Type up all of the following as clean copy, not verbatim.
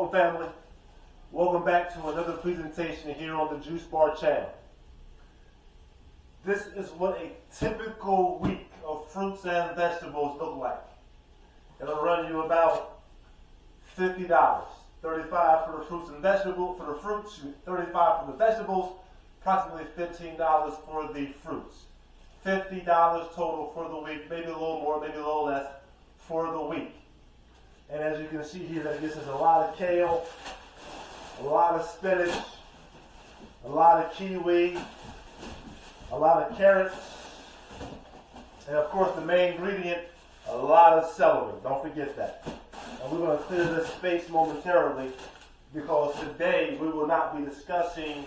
Welcome, family. Welcome back to another presentation here on the Juice Bar channel. This is what a typical week of fruits and vegetables look like. It'll run you about $50. $35 for the fruits and vegetables, $35 for the vegetables, approximately $15 for the fruits. $50 total for the week, maybe a little more, maybe a little less for the week. And as you can see here, that gives us a lot of kale, a lot of spinach, a lot of kiwi, a lot of carrots, and of course the main ingredient, a lot of celery. Don't forget that. And we're going to clear this space momentarily because today we will not be discussing,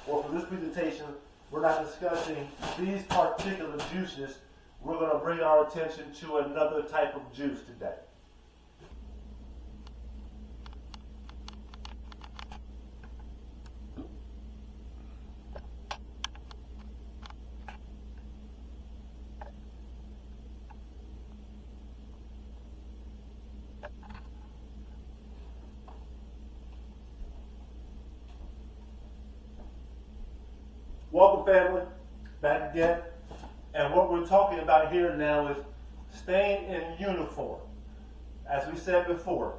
or for this presentation, we're not discussing these particular juices. We're going to bring our attention to another type of juice today. Welcome, family, back again. And what we're talking about here now is staying in uniform. As we said before,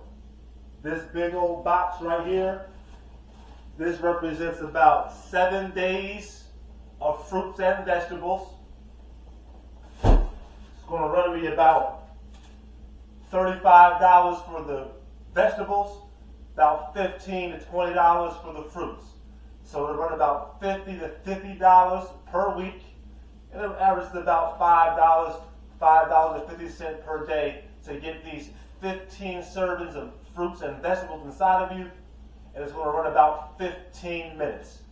this big old box right here, this represents about 7 days of fruits and vegetables. It's going to run me about $35 for the vegetables, about $15 to $20 for the fruits. So it'll run about $50 to $50 per week, and it'll average about $5.50 per day to get these 15 servings of fruits and vegetables inside of you, and it's going to run about 15 minutes.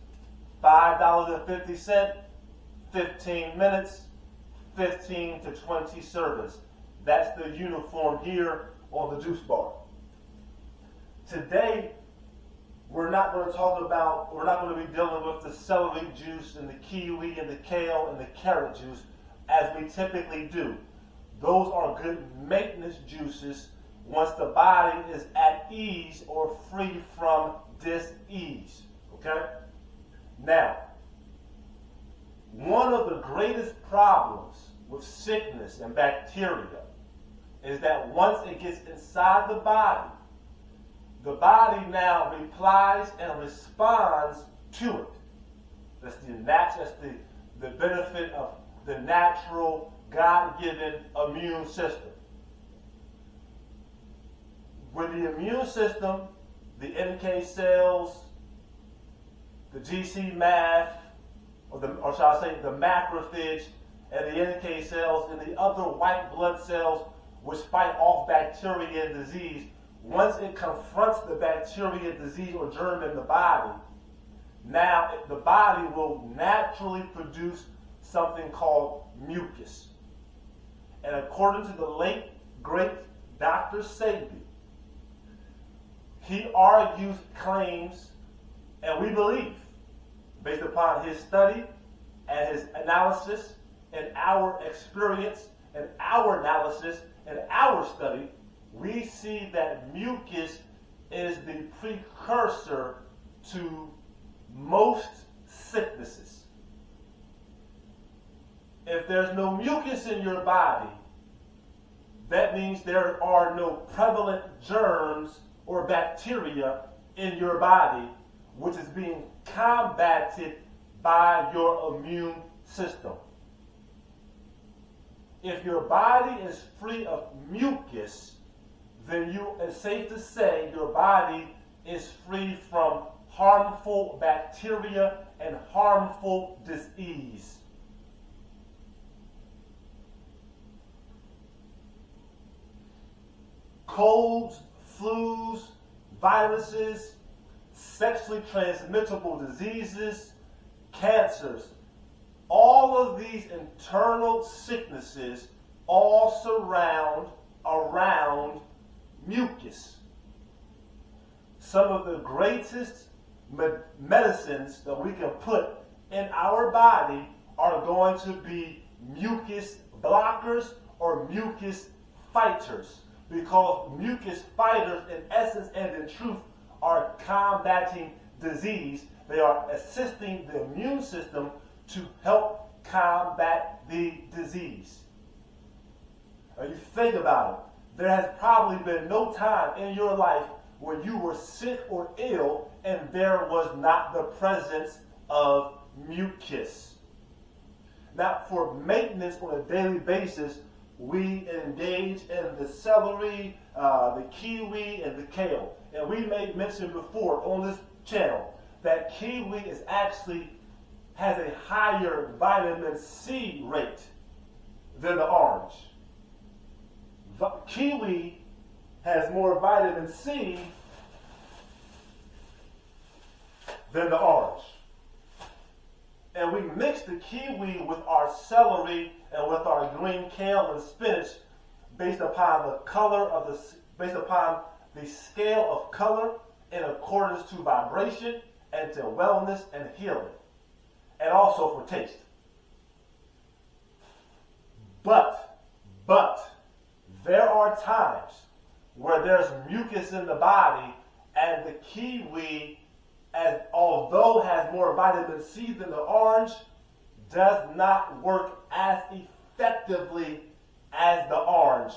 $5.50, 15 minutes, 15 to 20 servings. That's the uniform here on the Juice Bar. Today, we're not going to be dealing with the celery juice and the kiwi and the kale and the carrot juice as we typically do. Those are good maintenance juices once the body is at ease or free from dis-ease. Okay? Now, one of the greatest problems with sickness and bacteria is that once it gets inside the body now replies and responds to it. That's the benefit of the natural, God-given immune system. With the immune system, the NK cells, the GC math, or shall I say the macrophage, and the NK cells, and the other white blood cells which fight off bacteria and disease, once it confronts the bacteria, disease, or germ in the body, now the body will naturally produce something called mucus. And according to the late, great Dr. Sebi, he argues, claims, and we believe, based upon his study and his analysis and our experience and our analysis and our study, we see that mucus is the precursor to most sicknesses. If there's no mucus in your body, that means there are no prevalent germs or bacteria in your body, which is being combated by your immune system. If your body is free of mucus, then it's safe to say your body is free from harmful bacteria and harmful disease. Colds, flus, viruses, sexually transmittable diseases, cancers, all of these internal sicknesses all surround around mucus. Some of the greatest medicines that we can put in our body are going to be mucus blockers or mucus fighters, because mucus fighters in essence and in truth are combating disease. They are assisting the immune system to help combat the disease. Now you think about it. There has probably been no time in your life when you were sick or ill and there was not the presence of mucus. Now, for maintenance on a daily basis, we engage in the celery, the kiwi, and the kale. And we made mention before on this channel that kiwi is actually has a higher vitamin C rate than the orange. Kiwi has more vitamin C than the orange. And we mix the kiwi with our celery and with our green kale and spinach based upon the color of based upon the scale of color in accordance to vibration and to wellness and healing, and also for taste. But there are times where there's mucus in the body, and the kiwi, although has more vitamin C than the orange, does not work as effectively as the orange.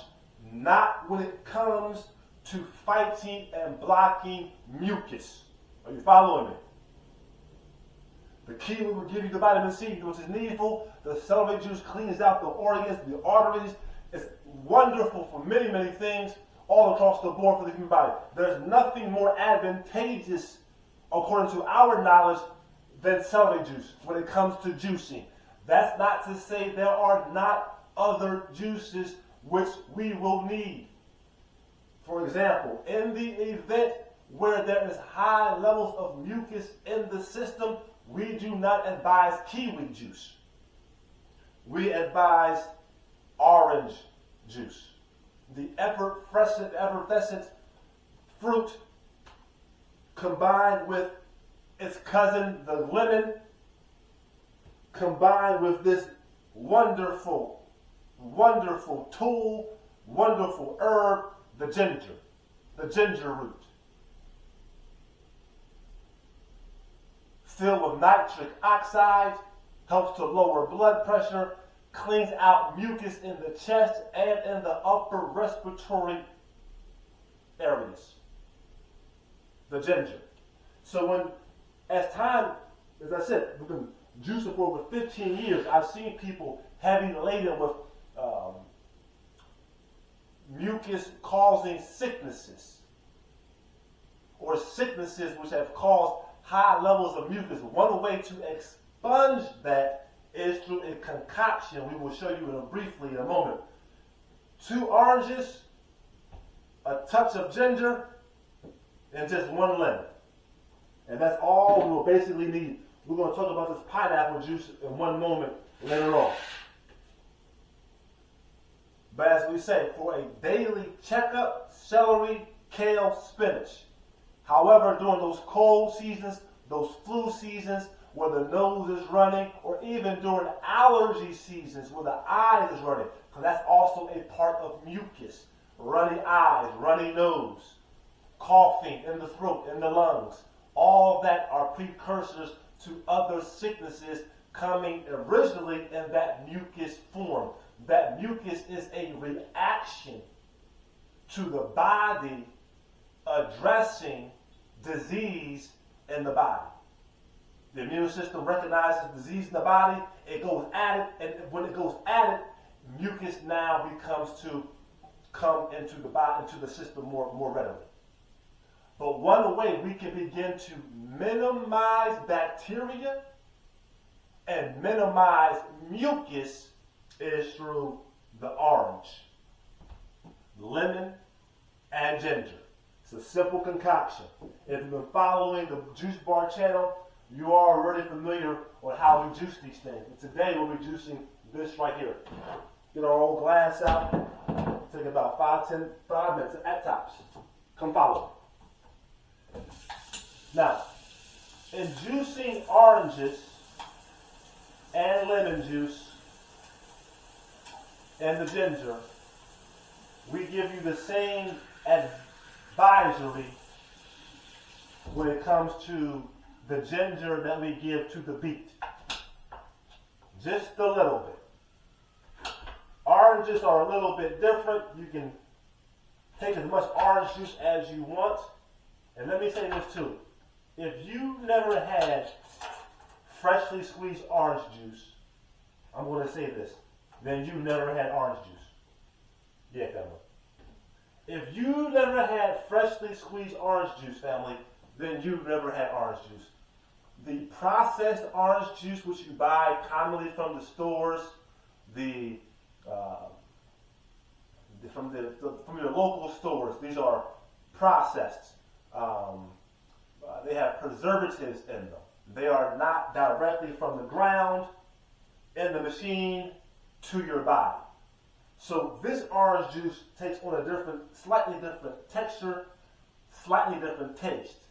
Not when it comes to fighting and blocking mucus. Are you following me? The kiwi will give you the vitamin C, which is needful. The celery juice cleans out the organs, the arteries. It's wonderful for many, many things all across the board for the human body. There's nothing more advantageous, according to our knowledge, than celery juice when it comes to juicing. That's not to say there are not other juices which we will need. For example, in the event where there is high levels of mucus in the system, we do not advise kiwi juice. We advise orange juice. The effervescent fruit combined with its cousin, the lemon, combined with this wonderful tool, wonderful herb, the ginger root. Filled with nitric oxide, helps to lower blood pressure, cleans out mucus in the chest and in the upper respiratory areas. The ginger. So as I said, we've been juicing for over 15 years. I've seen people heavy laden with mucus causing sicknesses, or sicknesses which have caused high levels of mucus. One way to expunge that is through a concoction. We will show you briefly in a moment. 2 oranges, a touch of ginger, and just 1 lemon. And that's all we will basically need. We're going to talk about this pineapple juice in one moment later on. But as we say, for a daily checkup, celery, kale, spinach. However, during those cold seasons, those flu seasons, where the nose is running, or even during allergy seasons where the eye is running, because that's also a part of mucus. Runny eyes, runny nose, coughing in the throat, in the lungs. All that are precursors to other sicknesses coming originally in that mucus form. That mucus is a reaction to the body addressing disease in the body. The immune system recognizes disease in the body, it goes at it, and when it goes at it, mucus now becomes to come into the body, into the system more readily. But one way we can begin to minimize bacteria and minimize mucus is through the orange, lemon, and ginger. It's a simple concoction. If you've been following the Juice Bar channel, you are already familiar with how we juice these things. And today we'll be juicing this right here. Get our old glass out. Take about 5 minutes at tops. Come follow me. Now, in juicing oranges and lemon juice and the ginger, we give you the same advisory when it comes to the ginger that we give to the beet. Just a little bit. Oranges are a little bit different. You can take as much orange juice as you want. And let me say this too. If you never had freshly squeezed orange juice, I'm going to say this, then you never had orange juice. Yeah, family. If you never had freshly squeezed orange juice, family, then you've never had orange juice. The processed orange juice, which you buy commonly from the stores, from your local stores, these are processed. They have preservatives in them. They are not directly from the ground in the machine to your body. So this orange juice takes on a slightly different texture, slightly different taste,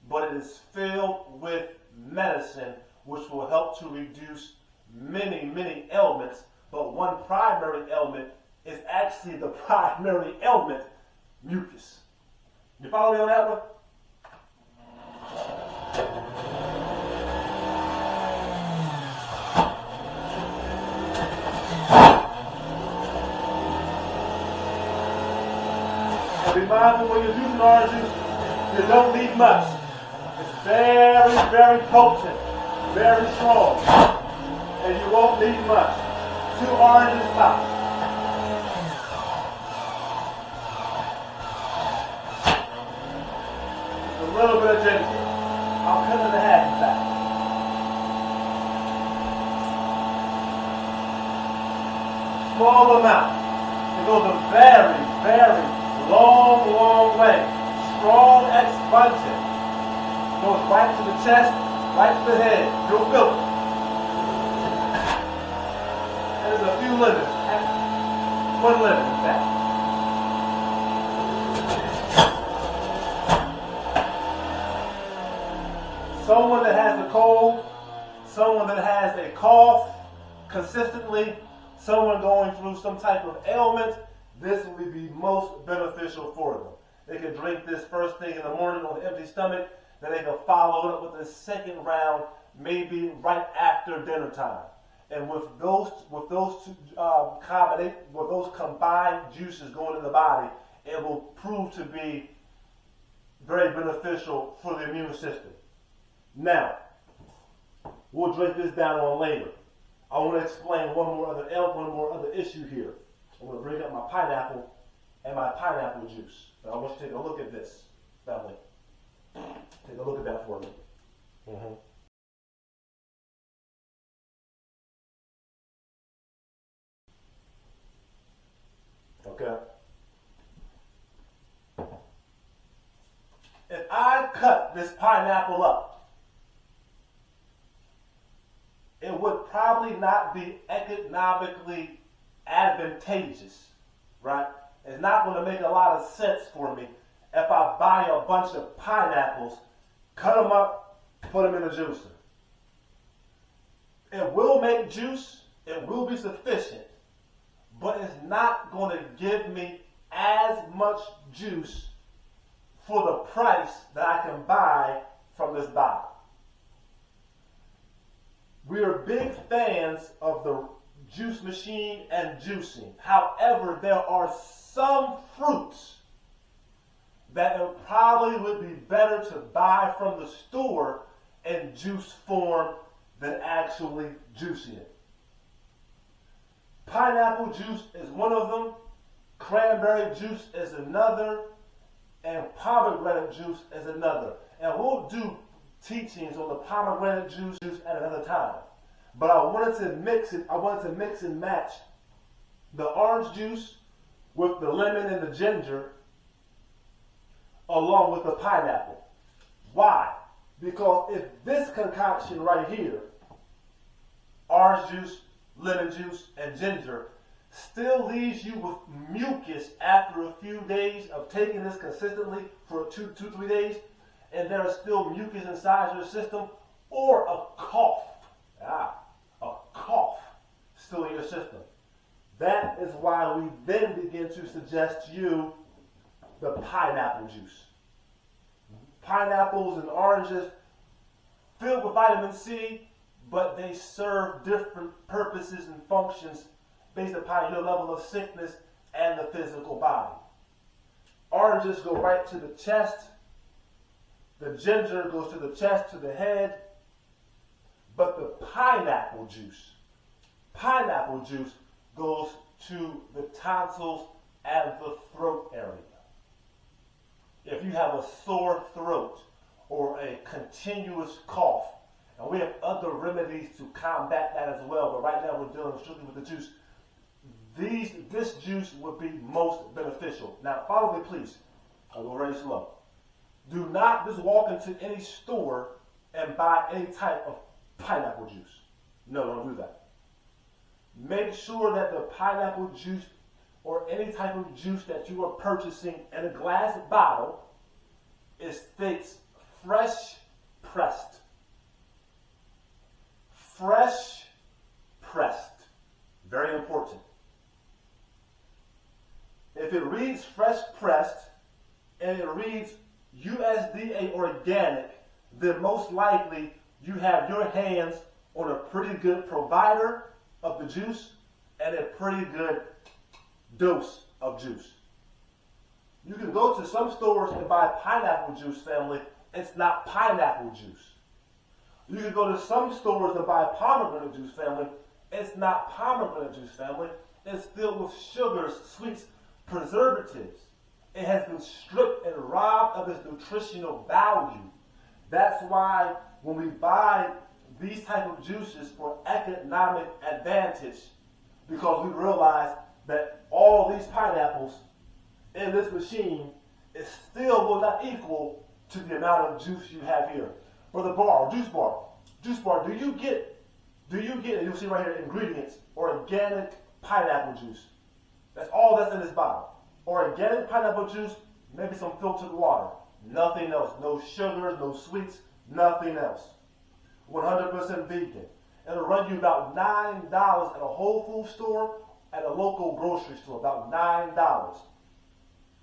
but it is filled with medicine which will help to reduce many, many ailments. But one primary ailment is actually the primary ailment, mucus. You follow me on that one? And be mindful when you're using orange juice, you don't need much. It's very, very potent, very strong, and you won't need much. 2 oranges tops. A little bit of ginger. I'll cut it in half in fact. Small amount. It goes a very, very long, long way. Strong expungent. Goes right to the chest, right to the head. You'll feel it. And there's a few lemons. 1 lemon in fact. Someone that has a cold, someone that has a cough consistently, someone going through some type of ailment, this will be most beneficial for them. They can drink this first thing in the morning on an empty stomach, then they can follow it up with a second round, maybe right after dinner time. And with those combined juices going in the body, it will prove to be very beneficial for the immune system. Now, we'll break this down on later. I want to explain one more other issue here. I'm going to bring up my pineapple and my pineapple juice. Now, I want you to take a look at this, family. Take a look at that for me. Okay. If I cut this pineapple up, it would probably not be economically advantageous, right? It's not going to make a lot of sense for me if I buy a bunch of pineapples, cut them up, put them in a juicer. It will make juice, it will be sufficient, but it's not going to give me as much juice for the price that I can buy from this bottle. We are big fans of the juice machine and juicing. However, there are some fruits that it probably would be better to buy from the store in juice form than actually juicing it. Pineapple juice is one of them, cranberry juice is another, and pomegranate juice is another. And we'll do teachings on the pomegranate juice at another time. But I wanted to mix and match the orange juice with the lemon and the ginger along with the pineapple. Why? Because if this concoction right here, orange juice, lemon juice, and ginger, still leaves you with mucus after a few days of taking this consistently for 2-3 days, and there is still mucus inside your system, or a cough, still in your system. That is why we then begin to suggest to you the pineapple juice. pineapples and oranges filled with vitamin C, but they serve different purposes and functions based upon your level of sickness and the physical body. Oranges go right to the chest. The ginger goes to the chest, to the head. But the pineapple juice goes to the tonsils and the throat area. If you have a sore throat or a continuous cough, and we have other remedies to combat that as well, but right now we're dealing strictly with the juice. This juice would be most beneficial. Now, follow me, please. I'll go very slow. Do not just walk into any store and buy any type of pineapple juice. No, don't do that. Make sure that the pineapple juice or any type of juice that you are purchasing in a glass bottle, it states fresh pressed. Fresh pressed. Very important. If it reads fresh pressed and it reads USDA organic, then most likely you have your hands on a pretty good provider of the juice and a pretty good dose of juice. You can go to some stores and buy pineapple juice, family. It's not pineapple juice. You can go to some stores and buy pomegranate juice, family. It's not pomegranate juice, family. It's filled with sugars, sweets, preservatives. It has been stripped and robbed of its nutritional value. That's why when we buy these type of juices for economic advantage, because we realize that all these pineapples in this machine it still will not equal to the amount of juice you have here. Brother Bar, juice bar, do you get, and you'll see right here, ingredients, organic pineapple juice. That's all that's in this bottle. Organic pineapple juice, maybe some filtered water. Nothing else. No sugars, no sweets, nothing else. 100% vegan. It'll run you about $9 at a Whole Food store, at a local grocery store, about $9.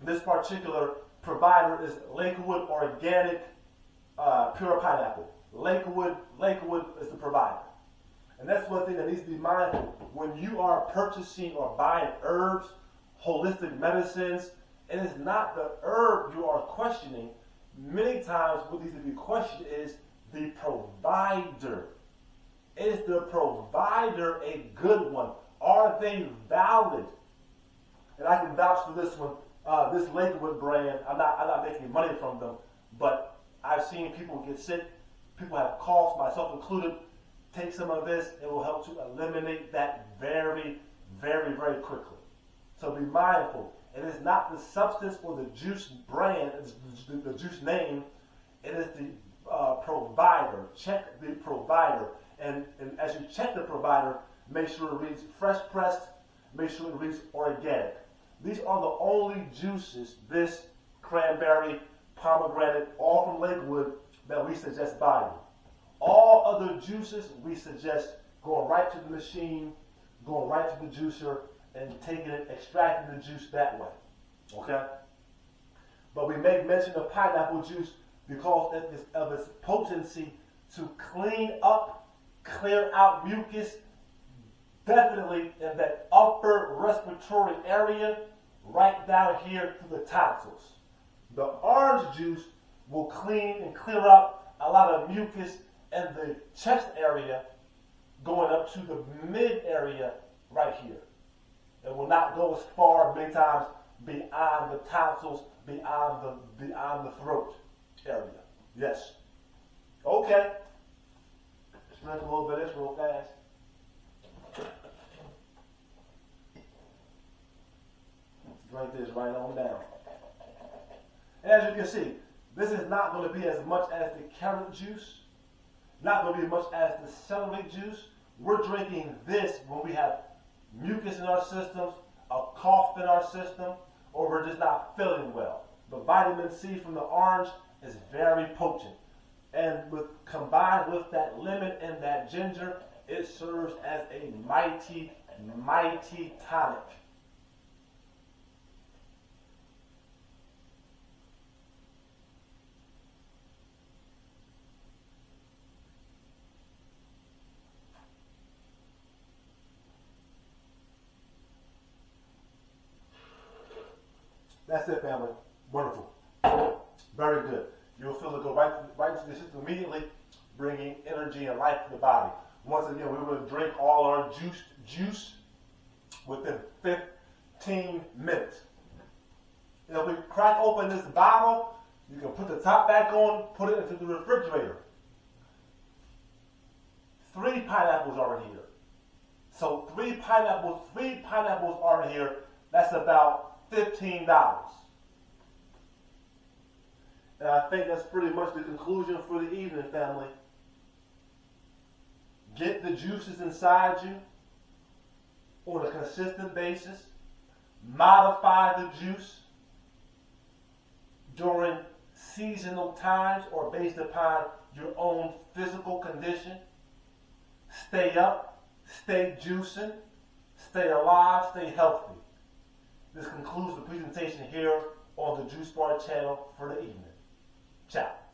This particular provider is Lakewood Organic Pure Pineapple. Lakewood is the provider. And that's one thing that needs to be mindful. When you are purchasing or buying herbs, holistic medicines, it is not the herb you are questioning. Many times what needs to be questioned is the provider. Is the provider a good one? Are they valid? And I can vouch for this one. This Lakewood brand, I'm not making money from them, but I've seen people get sick. People have coughs, myself included. Take some of this. It will help to eliminate that very, very, very quickly. So be mindful. It is not the substance or the juice brand, it's the juice name. It is the provider. Check the provider. And as you check the provider, make sure it reads fresh pressed. Make sure it reads organic. These are the only juices, this cranberry, pomegranate, all from Lakewood, that we suggest buying. All other juices, we suggest going right to the machine, going right to the juicer, and taking it, extracting the juice that way. Okay? But we make mention of pineapple juice because of its potency to clean up, clear out mucus, definitely in that upper respiratory area, right down here to the tonsils. The orange juice will clean and clear up a lot of mucus in the chest area, going up to the mid area right here. It will not go as far many times beyond the tonsils, beyond the throat area. Yes. Okay. Let's drink a little bit of this real fast. Drink this right on down. And as you can see, this is not going to be as much as the carrot juice, not going to be as much as the celery juice. We're drinking this when we have mucus in our systems, a cough in our system, or we're just not feeling well. But vitamin C from the orange is very potent. And combined with that lemon and that ginger, it serves as a mighty, mighty tonic. That's it, family. Wonderful. Very good. You'll feel it go right into the system immediately, bringing energy and life to the body. Once again, we will drink all our juice within 15 minutes. And if we crack open this bottle, you can put the top back on, put it into the refrigerator. 3 pineapples are in here. So 3 pineapples are in here. That's about $15. And I think that's pretty much the conclusion for the evening, family. Get the juices inside you on a consistent basis. Modify the juice during seasonal times or based upon your own physical condition. Stay up, stay juicing, stay alive, stay healthy. This concludes the presentation here on the Juice Bar channel for the evening. Ciao.